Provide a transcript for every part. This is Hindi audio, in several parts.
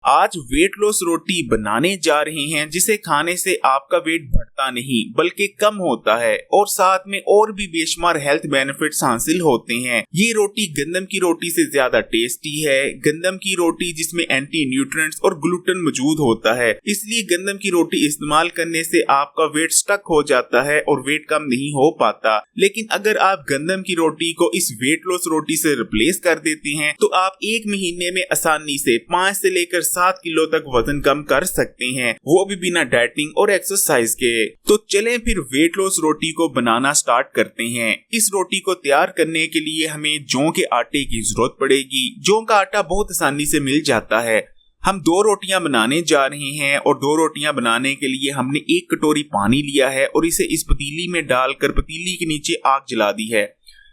आज वेट लॉस रोटी बनाने जा रहे हैं जिसे खाने से आपका वेट बढ़ता नहीं बल्कि कम होता है और साथ में और भी बेशुमार हेल्थ बेनिफिट्स हासिल होते हैं। ये रोटी गंदम की रोटी से ज्यादा टेस्टी है। गंदम की रोटी जिसमें एंटी न्यूट्रिएंट्स और ग्लूटेन मौजूद होता है, इसलिए गंदम की रोटी इस्तेमाल करने से आपका वेट स्टक हो जाता है और वेट कम नहीं हो पाता। लेकिन अगर आप गंदम की रोटी को इस वेट लॉस रोटी से रिप्लेस कर देते हैं तो आप एक महीने में आसानी से 5 से लेकर 7 किलो तक वजन कम कर सकते हैं, वो भी बिना डाइटिंग और एक्सरसाइज के। तो चलें फिर वेट लॉस रोटी को बनाना स्टार्ट करते हैं। इस रोटी को तैयार करने के लिए हमें जौ के आटे की जरूरत पड़ेगी। जौ का आटा बहुत आसानी से मिल जाता है। हम 2 रोटियां बनाने जा रहे हैं और 2 रोटियां बनाने के लिए हमने 1 कटोरी पानी लिया है और इसे इस पतीली में डालकर पतीली के नीचे आग जला दी है।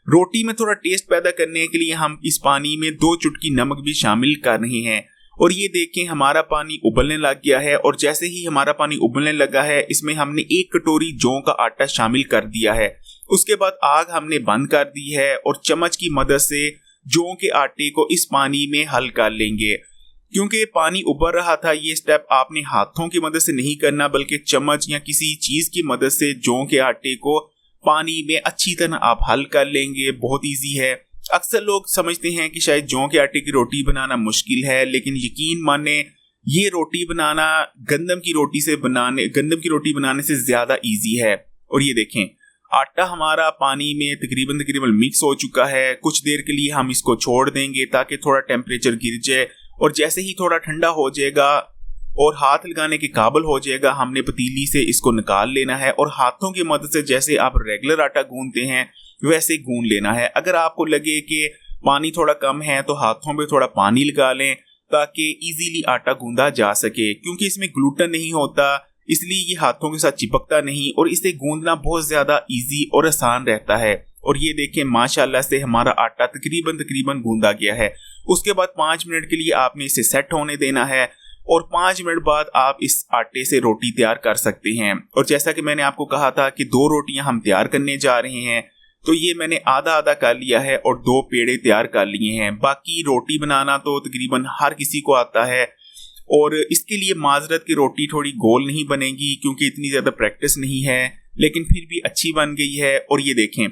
रोटी में थोड़ा टेस्ट पैदा करने के लिए हम इस पानी में 2 चुटकी नमक भी शामिल कर रहे हैं। और ये देखें हमारा पानी उबलने लग गया है और जैसे ही हमारा पानी उबलने लगा है इसमें हमने 1 कटोरी जौ का आटा शामिल कर दिया है। उसके बाद आग हमने बंद कर दी है और चम्मच की मदद से जौ के आटे को इस पानी में हल कर लेंगे। क्योंकि पानी उबल रहा था, ये स्टेप आपने हाथों की मदद से नहीं करना बल्कि चम्मच या किसी चीज की मदद से जौ के आटे को पानी में अच्छी तरह आप हल कर लेंगे। बहुत इजी है। अक्सर लोग समझते हैं कि शायद जौ के आटे की रोटी बनाना मुश्किल है, लेकिन यकीन माने ये रोटी बनाना गंदम की रोटी बनाने से ज्यादा इजी है। और ये देखें आटा हमारा पानी में तकरीबन मिक्स हो चुका है। कुछ देर के लिए हम इसको छोड़ देंगे ताकि थोड़ा टेम्परेचर गिर जाए और जैसे ही थोड़ा ठंडा हो जाएगा और हाथ लगाने के काबिल हो जाएगा, हमने पतीली से इसको निकाल लेना है और हाथों की मदद से जैसे आप रेगुलर आटा गूंदते हैं वैसे गूंद लेना है। अगर आपको लगे कि पानी थोड़ा कम है तो हाथों में थोड़ा पानी लगा लें ताकि इजीली आटा गूंदा जा सके। क्योंकि इसमें ग्लूटेन नहीं होता इसलिए ये हाथों के साथ चिपकता नहीं और इसे गूंदना बहुत ज्यादा इजी और आसान रहता है। और ये देखें माशाल्लाह से हमारा आटा तकरीबन गूंदा गया है। उसके बाद 5 मिनट के लिए आपने इसे सेट होने देना है और 5 मिनट बाद आप इस आटे से रोटी तैयार कर सकते हैं। और जैसा कि मैंने आपको कहा था कि 2 रोटियां हम तैयार करने जा रहे हैं, तो ये मैंने आधा कर लिया है और 2 पेड़े तैयार कर लिए हैं। बाकी रोटी बनाना तो तकरीबन हर किसी को आता है और इसके लिए माजरत की रोटी थोड़ी गोल नहीं बनेगी क्योंकि इतनी ज्यादा प्रैक्टिस नहीं है, लेकिन फिर भी अच्छी बन गई है। और ये देखें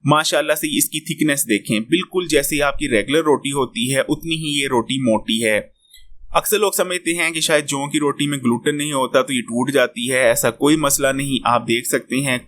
माशाल्लाह से इसकी थिकनेस देखें, बिल्कुल जैसे आपकी रेगुलर रोटी होती है उतनी ही ये रोटी मोटी है। अक्सर लोग समझते हैं कि शायद जौ की रोटी में ग्लूटेन नहीं होता तो ये टूट जाती है। ऐसा कोई मसला नहीं, आप देख सकते हैं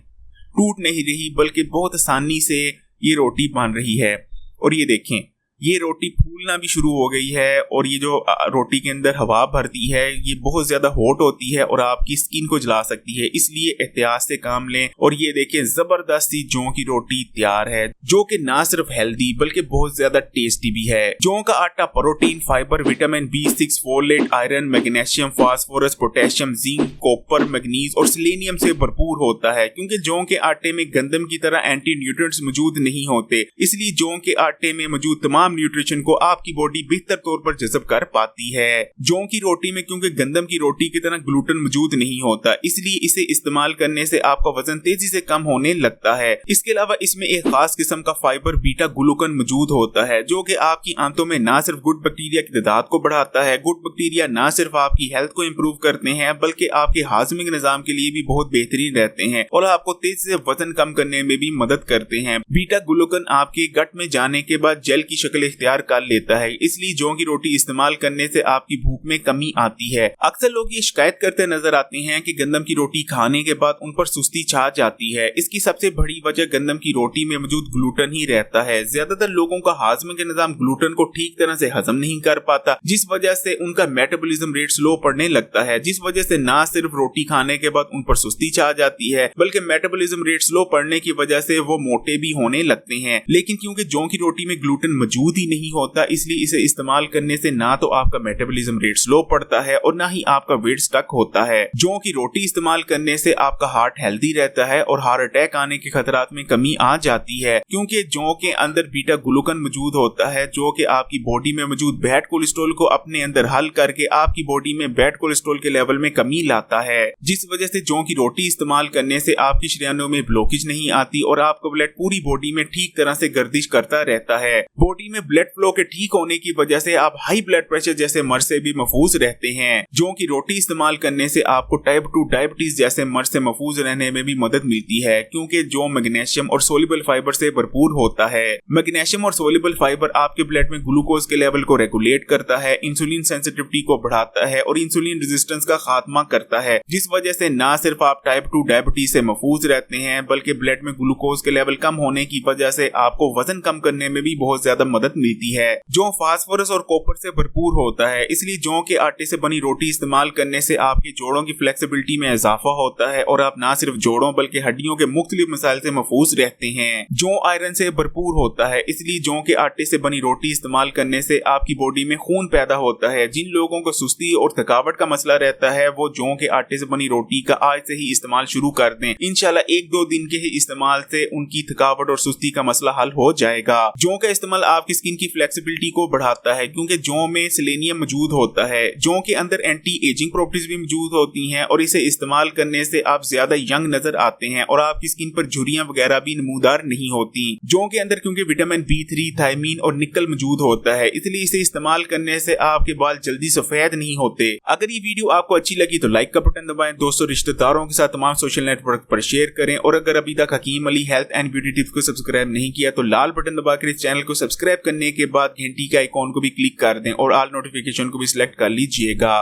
टूट नहीं रही बल्कि बहुत आसानी से ये रोटी बन रही है। और ये देखें ये रोटी फूलना भी शुरू हो गई है और ये जो रोटी के अंदर हवा भरती है ये बहुत ज्यादा हॉट होती है और आपकी स्किन को जला सकती है, इसलिए एहतियात से काम लें। और ये देखें जबरदस्त सी जौ की रोटी तैयार है जो कि ना सिर्फ हेल्दी बल्कि बहुत ज्यादा टेस्टी भी है। जौ का आटा protein, fibre, vitamin B6, folate, iron, magnesium, phosphorus, potassium, zinc, copper, manganese और सेलेनियम से भरपूर होता है। क्योंकि जौ के आटे में गंदम की तरह एंटी न्यूट्रिएंट्स मौजूद नहीं होते, इसलिए जौ के आटे में मौजूद तमाम न्यूट्रिशन को आपकी बॉडी बेहतर तौर पर जज़ब कर पाती है। जौ की रोटी में क्योंकि गंदम की रोटी की तरह ग्लूटेन मौजूद नहीं होता, इसलिए इसे इस्तेमाल करने से आपका वजन तेजी से कम होने लगता है। इसके अलावा इसमें एक खास किस्म का फाइबर बीटा ग्लूकन मौजूद होता है जो कि आपकी आंतों में ना सिर्फ गुड बैक्टीरिया की तादाद को बढ़ाता है, गुड बैक्टीरिया ना सिर्फ आपकी हेल्थ को इम्प्रूव करते हैं बल्कि आपके हाजमे के निजाम के लिए भी बहुत बेहतरीन रहते हैं और आपको तेजी से वजन कम करने में भी मदद करते हैं। बीटा ग्लूकन आपके गट में जाने के बाद जेल की शक्ल इख्तियार कर लेता है, इसलिए जौ की रोटी इस्तेमाल करने से आपकी भूख में कमी आती है। अक्सर लोग ये शिकायत करते नजर आते हैं कि गंदम की रोटी खाने के बाद उन पर सुस्ती छा जाती है। इसकी सबसे बड़ी वजह गंदम की रोटी में मौजूद ग्लूटेन ही रहता है। ज्यादातर लोगों का हाजमे के निजाम ग्लूटेन को ठीक तरह से हजम नहीं कर पाता, जिस वजह से उनका मेटाबॉलिज्म रेट स्लो पड़ने लगता है, जिस वजह से ना सिर्फ रोटी खाने के बाद उन पर सुस्ती छा जाती है बल्कि मेटाबॉलिज्म रेट स्लो पड़ने की वजह से वो मोटे भी होने लगते हैं। लेकिन क्योंकि जौ की रोटी में ग्लूटेन मौजूद ही नहीं होता, इसलिए इसे इस्तेमाल करने से ना तो आपका मेटाबॉलिज्म रेट स्लो पड़ता है और ना ही आपका वेट स्टक होता है। जौ की रोटी इस्तेमाल करने से आपका हार्ट हेल्दी रहता है और हार्ट अटैक आने के खतरात में कमी आ जाती है, क्योंकि जौ के अंदर बीटा ग्लूकन मौजूद होता है जो कि आपकी बॉडी में मौजूद बैड कोलेस्ट्रॉल को अपने अंदर हल करके आपकी बॉडी में बैड कोलेस्ट्रॉल के लेवल में कमी लाता है, जिस वजह से जौ की रोटी इस्तेमाल करने से आपकी शरीयानों में ब्लॉकेज नहीं आती और आपका ब्लड पूरी बॉडी में ठीक तरह से गर्दिश करता रहता है। बॉडी में में ब्लड फ्लो के ठीक होने की वजह से आप हाई ब्लड प्रेशर जैसे मर्ज से भी महफूज रहते हैं। जौ की रोटी इस्तेमाल करने से आपको टाइप 2 डायबिटीज जैसे मर्ज से महफूज रहने में भी मदद मिलती है, क्योंकि जौ मैग्नीशियम और सोल्यूबल फाइबर से भरपूर होता है। मैग्नीशियम और सोल्यूबल फाइबर आपके ब्लड में ग्लूकोज के लेवल को रेगुलेट करता है, इंसुलिन सेंसिटिविटी को बढ़ाता है और इंसुलिन रेजिस्टेंस का खात्मा करता है, जिस वजह से न सिर्फ आप टाइप 2 डायबिटीज से महफूज रहते हैं बल्कि ब्लड में ग्लूकोज के लेवल कम होने की वजह से आपको वजन कम करने में भी बहुत ज्यादा मदद मिलती है। जौ फास्फोरस और कॉपर से भरपूर होता है, इसलिए जौ के आटे से बनी रोटी इस्तेमाल करने से आपके जोड़ों की फ्लेक्सिबिलिटी में इजाफा होता है और आप न सिर्फ जोड़ों बल्कि हड्डियों के मुख्तलिफ मसाइल से महफूज रहते हैं। जौ आयरन से भरपूर होता है, इसलिए जौ के आटे से बनी रोटी इस्तेमाल करने से आपकी बॉडी में खून पैदा होता है। जिन लोगों को सुस्ती और थकावट का मसला रहता है वो जौ के आटे से बनी रोटी का आज से ही इस्तेमाल शुरू कर दें। इंशाल्लाह 1-2 दिन के ही इस्तेमाल से उनकी थकावट और सुस्ती का मसला हल हो जाएगा। जौ का इस्तेमाल आपकी स्किन की फ्लेक्सिबिलिटी को बढ़ाता है, क्योंकि जौ में सेलेनियम मौजूद होता है। जौ के अंदर एंटी एजिंग प्रॉपर्टीज भी मौजूद होती हैं और इसे इस्तेमाल करने से आप ज्यादा यंग नजर आते हैं और आपकी स्किन पर झुर्रियां वगैरह भी नमूदार नहीं होती। जौ के अंदर क्योंकि विटामिन B3, थायमीन और निकल मौजूद होता है, इसलिए इसे इस्तेमाल करने से आपके बाल जल्दी सफेद नहीं होते। अगर ये वीडियो आपको अच्छी लगी तो लाइक का बटन दबाएं, दोस्तों रिश्तेदारों के साथ तमाम सोशल नेटवर्क पर शेयर करें और अगर अभी तक Hakim Ali health and beauty tips को सब्सक्राइब नहीं किया तो लाल बटन दबाकर इस चैनल को सब्सक्राइब करने के बाद घंटी के आइकॉन को भी क्लिक कर दें और ऑल नोटिफिकेशन को भी सिलेक्ट कर लीजिएगा।